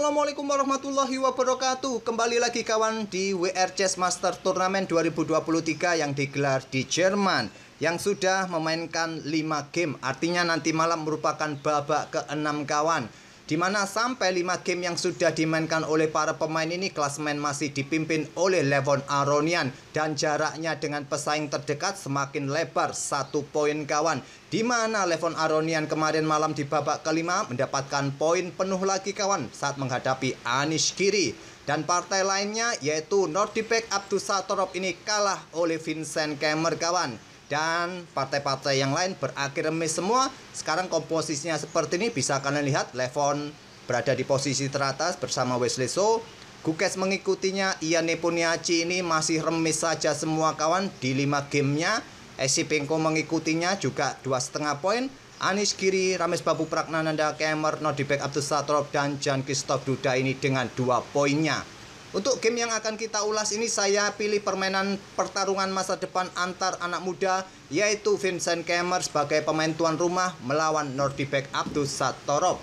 Assalamualaikum warahmatullahi wabarakatuh. Kembali lagi kawan di WR Chess Master Turnamen 2023 yang digelar di Jerman, yang sudah memainkan 5 game. Artinya nanti malam merupakan babak ke-6 kawan, dimana sampai 5 game yang sudah dimainkan oleh para pemain ini, klasemen masih dipimpin oleh Levon Aronian, dan jaraknya dengan pesaing terdekat semakin lebar 1 poin kawan, dimana Levon Aronian kemarin malam di babak kelima mendapatkan poin penuh lagi kawan saat menghadapi Anish Giri. Dan partai lainnya yaitu Nordibek Abdusattorov ini kalah oleh Vincent Keymer kawan. Dan partai-partai yang lain berakhir remis semua. Sekarang komposisinya seperti ini, bisa kalian lihat. Levon berada di posisi teratas bersama Wesley So. Gukes mengikutinya. Ian Nepomniachtchi ini masih remis saja semua kawan di 5 gamenya. Esipenko mengikutinya juga 2,5 poin. Anish Giri, Rames Babu Pragnananda, Keymer, Nordibek Abdusattorov, dan Jan-Christophe Duda ini dengan 2 poinnya. Untuk game yang akan kita ulas ini, saya pilih permainan pertarungan masa depan antar anak muda, yaitu Vincent Keymer sebagai pemain tuan rumah melawan Nordibek Abdusattorov.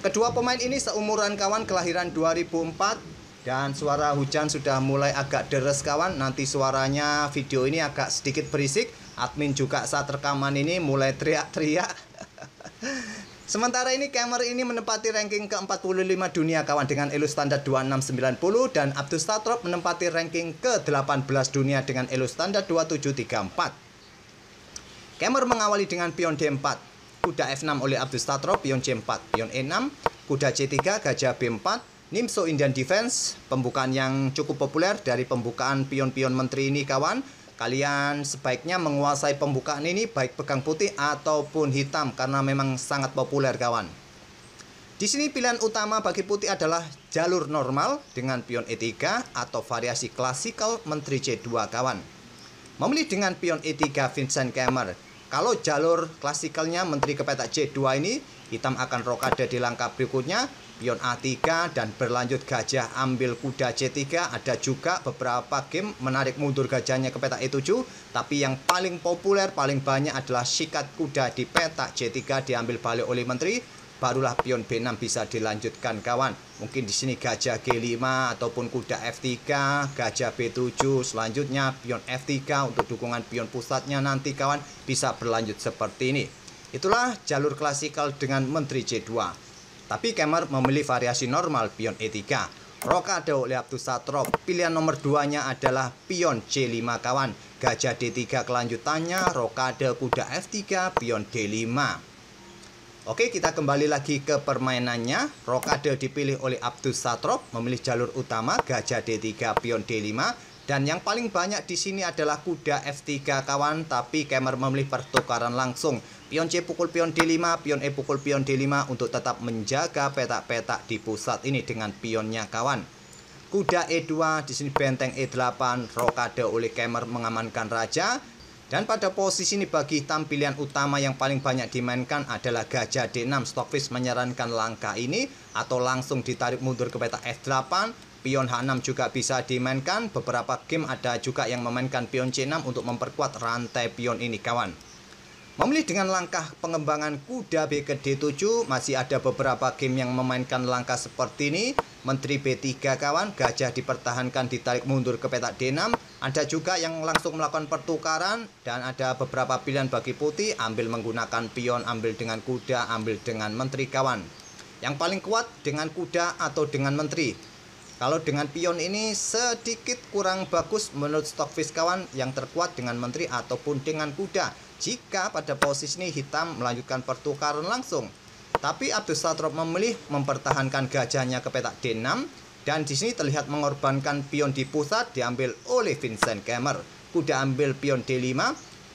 Kedua pemain ini seumuran kawan, kelahiran 2004, dan suara hujan sudah mulai agak deres kawan. Nanti suaranya video ini agak sedikit berisik. Admin juga saat rekaman ini mulai teriak-teriak. Sementara ini Keymer ini menempati ranking ke-45 dunia kawan dengan elo standar 2690, dan Abdusattorov menempati ranking ke-18 dunia dengan elo standar 2734. Keymer mengawali dengan pion D4, kuda F6 oleh Abdusattorov, pion C4, pion E6, kuda C3, gajah B4, Nimzo Indian Defense, pembukaan yang cukup populer dari pembukaan pion-pion menteri ini kawan. Kalian sebaiknya menguasai pembukaan ini baik pegang putih ataupun hitam karena memang sangat populer kawan. Di sini pilihan utama bagi putih adalah jalur normal dengan pion E3 atau variasi klasikal menteri C2 kawan. Memilih dengan pion E3 Vincent Keymer. Kalau jalur klasikalnya menteri ke petak C2 ini, hitam akan rokade di langkah berikutnya, pion A3 dan berlanjut gajah ambil kuda C3. Ada juga beberapa game menarik mundur gajahnya ke petak E7, tapi yang paling populer paling banyak adalah sikat kuda di petak C3 diambil balik oleh menteri, barulah pion B6 bisa dilanjutkan kawan. Mungkin di sini gajah G5 ataupun kuda F3, gajah B7, selanjutnya pion F3 untuk dukungan pion pusatnya nanti kawan bisa berlanjut seperti ini. Itulah jalur klasikal dengan menteri C2. Tapi Keymer memilih variasi normal pion E3. Rokade oleh Abdusattorov. Pilihan nomor 2-nya adalah pion C5 kawan. Gajah D3 kelanjutannya, rokade kuda F3, pion D5. Oke, kita kembali lagi ke permainannya. Rokade dipilih oleh Abdusattorov, memilih jalur utama gajah D3, pion D5. Dan yang paling banyak di sini adalah kuda F3 kawan, tapi Keymer memilih pertukaran langsung. Pion C pukul pion D5, pion E pukul pion D5 untuk tetap menjaga petak-petak di pusat ini dengan pionnya kawan. Kuda E2, di sini benteng E8, rokade oleh Keymer mengamankan raja. Dan pada posisi ini bagi hitam pilihan utama yang paling banyak dimainkan adalah gajah D6. Stockfish menyarankan langkah ini atau langsung ditarik mundur ke petak F8. Pion H6 juga bisa dimainkan. Beberapa game ada juga yang memainkan pion C6 untuk memperkuat rantai pion ini kawan. Memilih dengan langkah pengembangan kuda B ke D7, masih ada beberapa game yang memainkan langkah seperti ini. Menteri B3 kawan, gajah dipertahankan ditarik mundur ke petak D6. Ada juga yang langsung melakukan pertukaran, dan ada beberapa pilihan bagi putih, ambil menggunakan pion, ambil dengan kuda, ambil dengan menteri kawan. Yang paling kuat dengan kuda atau dengan menteri. Kalau dengan pion ini sedikit kurang bagus menurut Stockfish kawan, yang terkuat dengan menteri ataupun dengan kuda. Jika pada posisi ini hitam melanjutkan pertukaran langsung. Tapi Abdusattorov memilih mempertahankan gajahnya ke petak D6, dan di sini terlihat mengorbankan pion di pusat diambil oleh Vincent Keymer. Kuda ambil pion D5,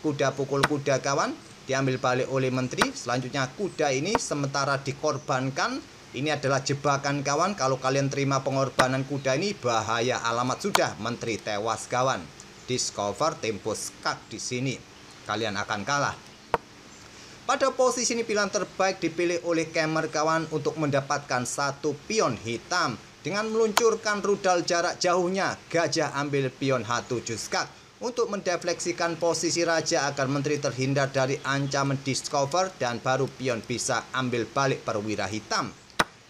kuda pukul kuda kawan, diambil balik oleh menteri. Selanjutnya kuda ini sementara dikorbankan. Ini adalah jebakan kawan. Kalau kalian terima pengorbanan kuda ini, bahaya alamat sudah, menteri tewas kawan. Discover tempo skak di sini. Kalian akan kalah. Pada posisi ini pilihan terbaik dipilih oleh Keymer kawan untuk mendapatkan 1 pion hitam dengan meluncurkan rudal jarak jauhnya. Gajah ambil pion H7 skak untuk mendefleksikan posisi raja agar menteri terhindar dari ancaman discover, dan baru pion bisa ambil balik perwira hitam.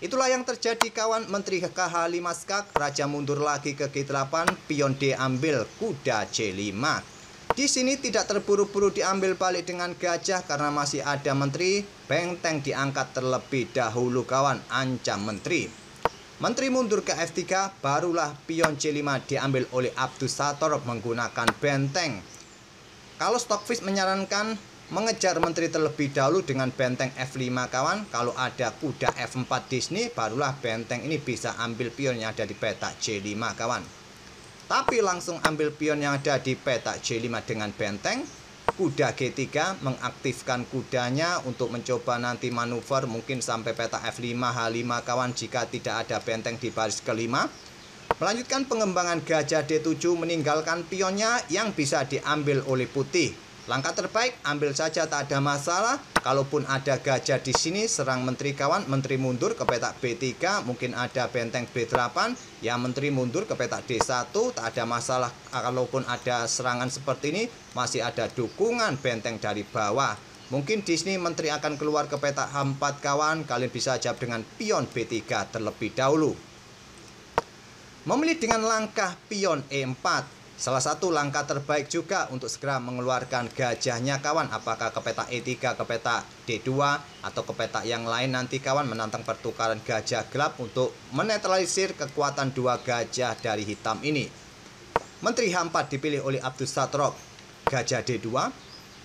Itulah yang terjadi kawan. Menteri KH5 skak, raja mundur lagi ke G8, pion diambil, kuda C5. Di sini tidak terburu-buru diambil balik dengan gajah karena masih ada menteri. Benteng diangkat terlebih dahulu kawan, ancam menteri. Menteri mundur ke F3, barulah pion C5 diambil oleh Abdus Satorov menggunakan benteng. Kalau Stockfish menyarankan mengejar menteri terlebih dahulu dengan benteng F5 kawan. Kalau ada kuda F4 di sini, barulah benteng ini bisa ambil pion yang ada di peta C5 kawan. Tapi langsung ambil pion yang ada di peta C5 dengan benteng. Kuda G3 mengaktifkan kudanya untuk mencoba nanti manuver mungkin sampai peta F5, H5 kawan jika tidak ada benteng di baris kelima. Melanjutkan pengembangan gajah D7 meninggalkan pionnya yang bisa diambil oleh putih. Langkah terbaik ambil saja, tak ada masalah. Kalaupun ada gajah di sini serang menteri kawan, menteri mundur ke petak B3, mungkin ada benteng B8, ya menteri mundur ke petak D1, tak ada masalah. Kalaupun ada serangan seperti ini, masih ada dukungan benteng dari bawah. Mungkin di sini menteri akan keluar ke petak H4 kawan, kalian bisa jawab dengan pion B3 terlebih dahulu. Memilih dengan langkah pion E4. Salah satu langkah terbaik juga untuk segera mengeluarkan gajahnya kawan. Apakah ke peta E3, ke peta D2, atau ke peta yang lain nanti kawan, menantang pertukaran gajah gelap untuk menetralisir kekuatan dua gajah dari hitam ini. Menteri H4 dipilih oleh Abdus Satorov. Gajah D2,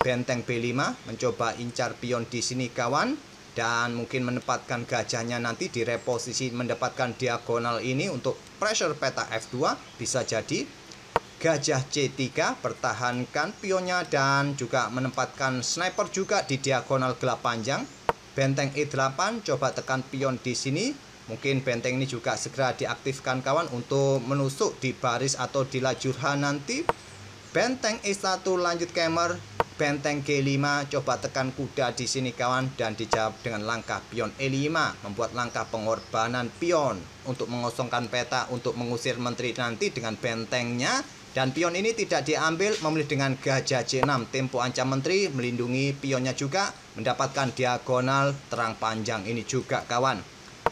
benteng B5, mencoba incar pion di sini kawan. Dan mungkin menempatkan gajahnya nanti di reposisi mendapatkan diagonal ini untuk pressure peta F2, bisa jadi. Gajah C3 pertahankan pionnya dan juga menempatkan sniper juga di diagonal gelap panjang. Benteng E8 coba tekan pion di sini. Mungkin benteng ini juga segera diaktifkan kawan untuk menusuk di baris atau di lajur H nanti. Benteng E1 lanjut kemer. Benteng G5 coba tekan kuda di sini kawan dan dijawab dengan langkah pion E5, membuat langkah pengorbanan pion untuk mengosongkan peta untuk mengusir menteri nanti dengan bentengnya. Dan pion ini tidak diambil, memilih dengan gajah C6, tempo ancam menteri, melindungi pionnya juga, mendapatkan diagonal terang panjang ini juga kawan.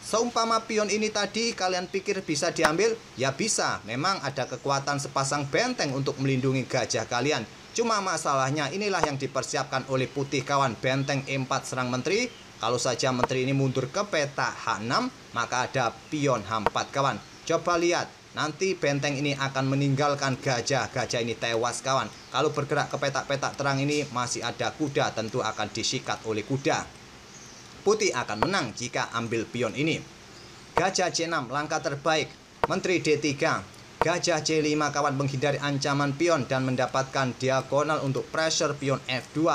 Seumpama pion ini tadi kalian pikir bisa diambil, ya bisa, memang ada kekuatan sepasang benteng untuk melindungi gajah kalian. Cuma masalahnya inilah yang dipersiapkan oleh putih kawan, benteng E4 serang menteri. Kalau saja menteri ini mundur ke peta H6, maka ada pion H4 kawan. Coba lihat. Nanti benteng ini akan meninggalkan gajah. Gajah ini tewas kawan. Kalau bergerak ke petak-petak terang ini masih ada kuda, tentu akan disikat oleh kuda. Putih akan menang jika ambil pion ini. Gajah C6 langkah terbaik. Menteri D3. Gajah C5 kawan menghindari ancaman pion dan mendapatkan diagonal untuk pressure pion F2.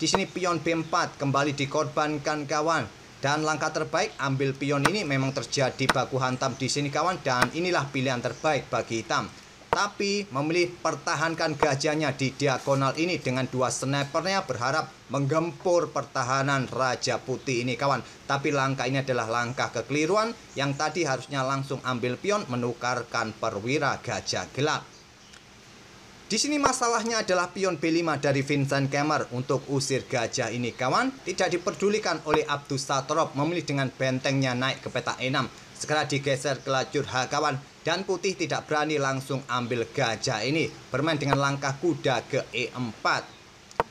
Di sini pion B4 kembali dikorbankan kawan. Dan langkah terbaik ambil pion ini memang terjadi baku hantam di sini kawan, dan inilah pilihan terbaik bagi hitam. Tapi memilih pertahankan gajahnya di diagonal ini dengan dua snipernya, berharap menggempur pertahanan raja putih ini kawan. Tapi langkah ini adalah langkah kekeliruan, yang tadi harusnya langsung ambil pion menukarkan perwira gajah gelap. Di sini masalahnya adalah pion B5 dari Vincent Kemmer untuk usir gajah ini kawan. Tidak diperdulikan oleh Abdus Satorov, memilih dengan bentengnya naik ke peta E6. Segera digeser ke lajur H kawan. Dan putih tidak berani langsung ambil gajah ini. Bermain dengan langkah kuda ke E4.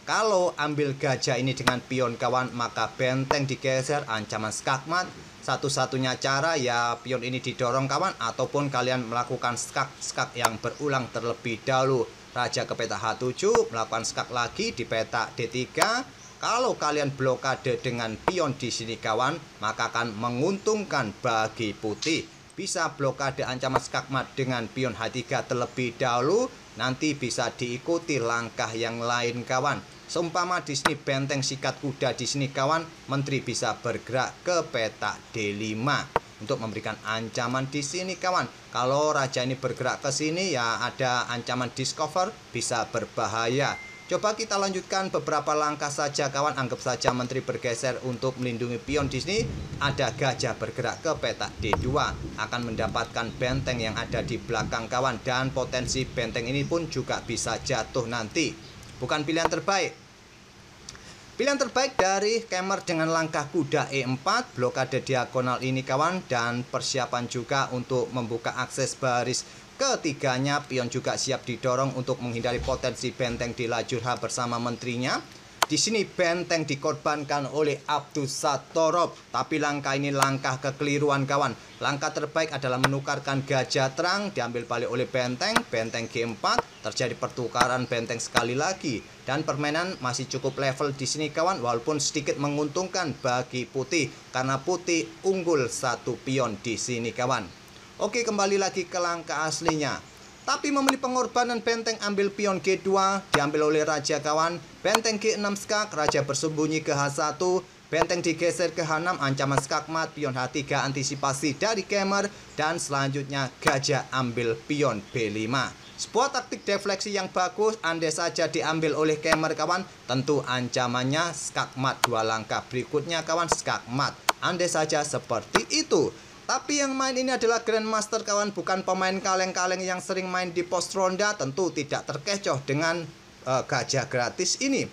Kalau ambil gajah ini dengan pion kawan, maka benteng digeser, ancaman skakmat. Satu-satunya cara ya pion ini didorong kawan, ataupun kalian melakukan skak yang berulang terlebih dahulu. Raja ke peta H7, melakukan skak lagi di peta D3. Kalau kalian blokade dengan pion di sini kawan, maka akan menguntungkan bagi putih. Bisa blokade ancaman skakmat dengan pion H3 terlebih dahulu, nanti bisa diikuti langkah yang lain kawan. Seumpama di sini benteng sikat kuda di sini kawan, menteri bisa bergerak ke peta D5 untuk memberikan ancaman di sini kawan. Kalau raja ini bergerak ke sini ya ada ancaman discover, bisa berbahaya. Coba kita lanjutkan beberapa langkah saja kawan. Anggap saja menteri bergeser untuk melindungi pion di sini. Ada gajah bergerak ke peta D2, akan mendapatkan benteng yang ada di belakang kawan, dan potensi benteng ini pun juga bisa jatuh nanti. Bukan pilihan terbaik. Pilihan terbaik dari Kemer dengan langkah kuda E4, blokade diagonal ini kawan, dan persiapan juga untuk membuka akses baris ketiganya. Pion juga siap didorong untuk menghindari potensi benteng di lajur H bersama menterinya. Di sini benteng dikorbankan oleh Abdussatorov, tapi langkah ini langkah kekeliruan kawan. Langkah terbaik adalah menukarkan gajah terang, diambil balik oleh benteng G4, terjadi pertukaran benteng sekali lagi. Dan permainan masih cukup level di sini kawan, walaupun sedikit menguntungkan bagi putih karena putih unggul satu pion di sini kawan. Oke, kembali lagi ke langkah aslinya. Tapi memilih pengorbanan benteng ambil pion G2, diambil oleh raja kawan. Benteng G6 skak, raja bersembunyi ke H1. Benteng digeser ke H6, ancaman skakmat. Pion H3 antisipasi dari Kemer. Dan selanjutnya gajah ambil pion B5. Sebuah taktik defleksi yang bagus, andai saja diambil oleh Kemer kawan. Tentu ancamannya skakmat 2 langkah berikutnya kawan, skakmat. Andai saja seperti itu. Tapi yang main ini adalah Grandmaster kawan, bukan pemain kaleng-kaleng yang sering main di pos ronda, tentu tidak terkecoh dengan gajah gratis ini.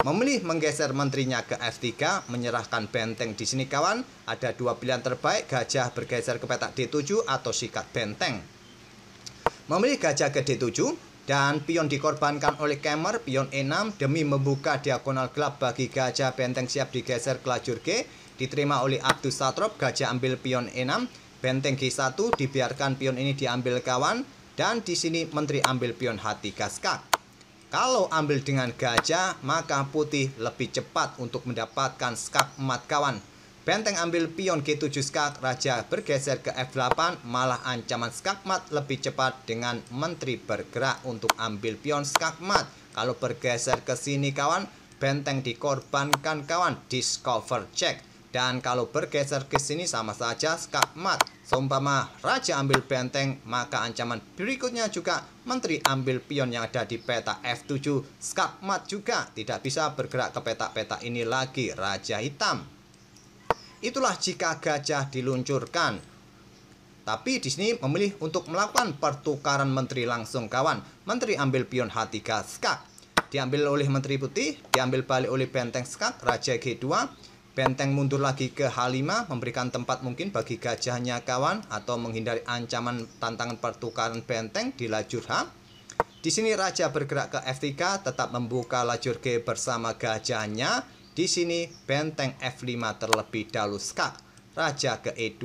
Memilih menggeser menterinya ke F3, menyerahkan benteng di sini kawan. Ada 2 pilihan terbaik, gajah bergeser ke petak D7 atau sikat benteng. Memilih gajah ke D7 dan pion dikorbankan oleh Kemer, pion E6 demi membuka diagonal gelap bagi gajah. Benteng siap digeser ke lajur G. Diterima oleh Abdussatorov, gajah ambil pion E6, benteng G1 dibiarkan pion ini diambil kawan, dan di sini menteri ambil pion H3 skak. Kalau ambil dengan gajah, maka putih lebih cepat untuk mendapatkan skak emat kawan. Benteng ambil pion G7 skak, raja bergeser ke F8, malah ancaman skak mat lebih cepat dengan menteri bergerak untuk ambil pion skak mat. Kalau bergeser ke sini kawan, benteng dikorbankan kawan, discover check. Dan kalau bergeser ke sini sama saja skakmat. Seumpama raja ambil benteng, maka ancaman berikutnya juga menteri ambil pion yang ada di peta F7. Skakmat juga tidak bisa bergerak ke petak-petak ini lagi, raja hitam. Itulah jika gajah diluncurkan. Tapi di sini memilih untuk melakukan pertukaran menteri langsung kawan. Menteri ambil pion H3 skak. Diambil oleh menteri putih, diambil balik oleh benteng skak, raja G2. Benteng mundur lagi ke H5, memberikan tempat mungkin bagi gajahnya kawan, atau menghindari ancaman tantangan pertukaran benteng di lajur H. Di sini raja bergerak ke F3, tetap membuka lajur G bersama gajahnya. Di sini benteng F5 terlebih dahulu skak. Raja ke E2,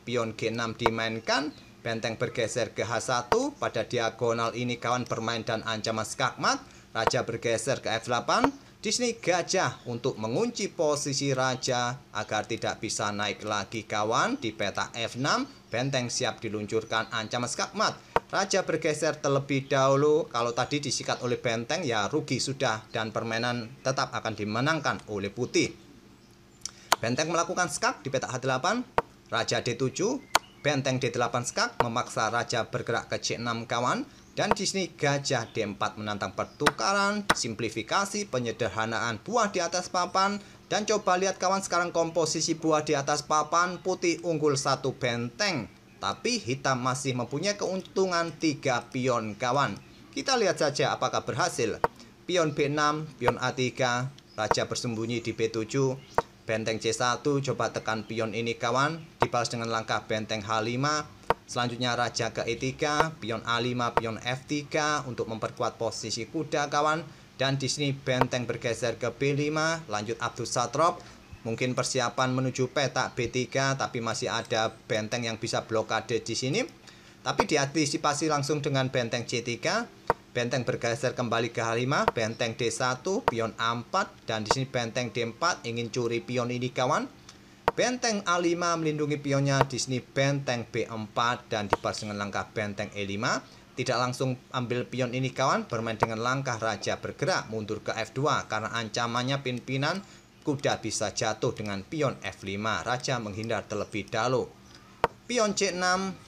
pion G6 dimainkan. Benteng bergeser ke H1, pada diagonal ini kawan bermain dan ancaman skakmat. Raja bergeser ke F8. Di sini gajah untuk mengunci posisi raja agar tidak bisa naik lagi kawan. Di peta F6, benteng siap diluncurkan ancaman skakmat. Raja bergeser terlebih dahulu. Kalau tadi disikat oleh benteng ya rugi sudah, dan permainan tetap akan dimenangkan oleh putih. Benteng melakukan skak di peta H8, raja D7, benteng D8 skak, memaksa raja bergerak ke C6 kawan. Dan di sini gajah D4 menantang pertukaran, simplifikasi, penyederhanaan buah di atas papan. Dan coba lihat kawan sekarang komposisi buah di atas papan, putih unggul 1 benteng. Tapi hitam masih mempunyai keuntungan 3 pion kawan. Kita lihat saja apakah berhasil. Pion B6, pion A3, raja bersembunyi di B7. Benteng C1, coba tekan pion ini kawan, dibalas dengan langkah benteng H5. Selanjutnya raja ke E3, pion A5, pion F3 untuk memperkuat posisi kuda kawan. Dan di sini benteng bergeser ke B5, lanjut Abdussatorov. Mungkin persiapan menuju petak B3, tapi masih ada benteng yang bisa blokade di sini. Tapi diantisipasi langsung dengan benteng C3. Benteng bergeser kembali ke H5, benteng D1, pion A4, dan di sini benteng D4 ingin curi pion ini kawan. Benteng A5 melindungi pionnya, di sini benteng B4 dan dibalas dengan langkah benteng E5. Tidak langsung ambil pion ini kawan, bermain dengan langkah raja bergerak mundur ke F2 karena ancamannya pimpinan kuda bisa jatuh dengan pion F5. Raja menghindar terlebih dahulu. Pion C6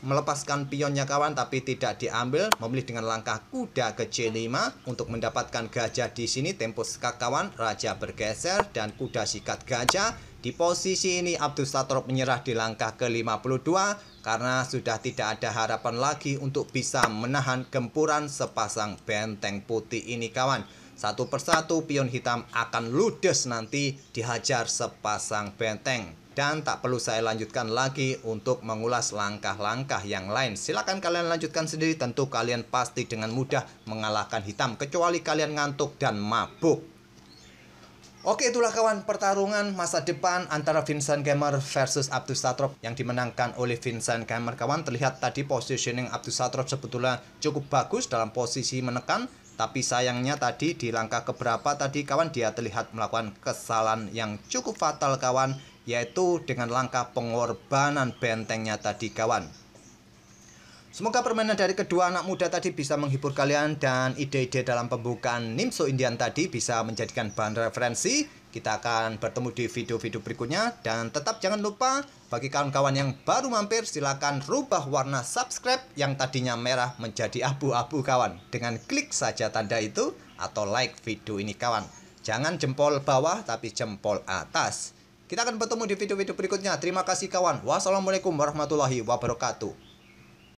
melepaskan pionnya kawan, tapi tidak diambil, memilih dengan langkah kuda ke C5 untuk mendapatkan gajah. Di sini tempo skak kawan, raja bergeser dan kuda sikat gajah. Di posisi ini Abdussatorov menyerah di langkah ke-52 karena sudah tidak ada harapan lagi untuk bisa menahan gempuran sepasang benteng putih ini kawan. satu persatu pion hitam akan ludes nanti dihajar sepasang benteng. Dan tak perlu saya lanjutkan lagi untuk mengulas langkah-langkah yang lain. Silakan kalian lanjutkan sendiri, tentu kalian pasti dengan mudah mengalahkan hitam kecuali kalian ngantuk dan mabuk. Oke, itulah kawan pertarungan masa depan antara Vincent Keimer versus Abdus Satrob yang dimenangkan oleh Vincent Keimer. Kawan, terlihat tadi positioning Abdus Satrob sebetulnya cukup bagus dalam posisi menekan, tapi sayangnya tadi di langkah keberapa tadi kawan dia terlihat melakukan kesalahan yang cukup fatal kawan, yaitu dengan langkah pengorbanan bentengnya tadi kawan. Semoga permainan dari kedua anak muda tadi bisa menghibur kalian dan ide-ide dalam pembukaan Nimso Indian tadi bisa menjadikan bahan referensi. Kita akan bertemu di video-video berikutnya dan tetap jangan lupa bagi kawan-kawan yang baru mampir silakan rubah warna subscribe yang tadinya merah menjadi abu-abu kawan dengan klik saja tanda itu atau like video ini kawan. Jangan jempol bawah tapi jempol atas. Kita akan bertemu di video-video berikutnya. Terima kasih kawan. Wassalamualaikum warahmatullahi wabarakatuh.